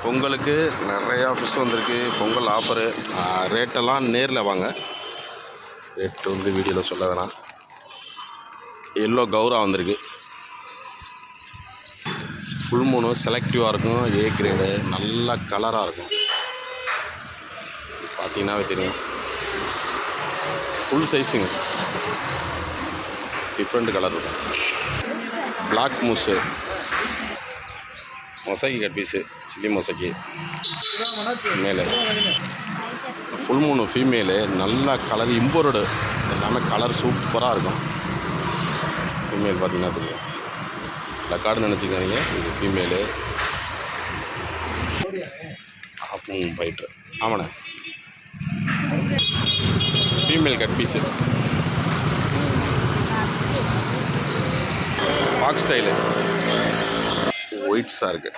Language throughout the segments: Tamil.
பொங்கலுக்கு நிறையா ஃபிஷ் வந்திருக்கு. பொங்கல் ஆஃபரு. ரேட்டெல்லாம் நேரில் வாங்க. ரேட்டு வந்து வீடியோவில் சொல்ல வேணாம். எல்லோ கௌரா வந்திருக்கு. ஃபுல் மூணு செலக்டிவாக இருக்கும். ஏ கிரேடு நல்ல கலராக இருக்கும். பார்த்தீங்கன்னாவே தெரியும். ஃபுல் சைஸுங்க. டிஃப்ரெண்ட் கலர் இருக்கும். பிளாக் மூஸு mosaic cut piece chilli mosaic மேலே ஃபுல் மூணு ஃபீமேலு நல்லா கலர் இம்போர்டு எல்லாமே கலர் சூப்பராக இருக்கும். ஃபீமேல் பார்த்தீங்கன்னா தெரியும். லக்கார்டு நினச்சிக்காதீங்க. இது ஃபீமேலு ஆஃப் மூன் ஃபைட்ரு. ஆமாண்ணே ஃபீமேல் கட் பீஸு பாக் ஸ்டைலு ஒயிட்ஸாக இருக்குது.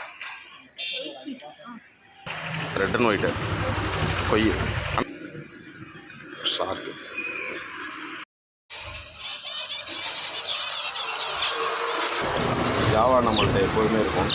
Red and white koi shark. Java நம்மள்கிட்ட எப்போதுமே இருக்கும்.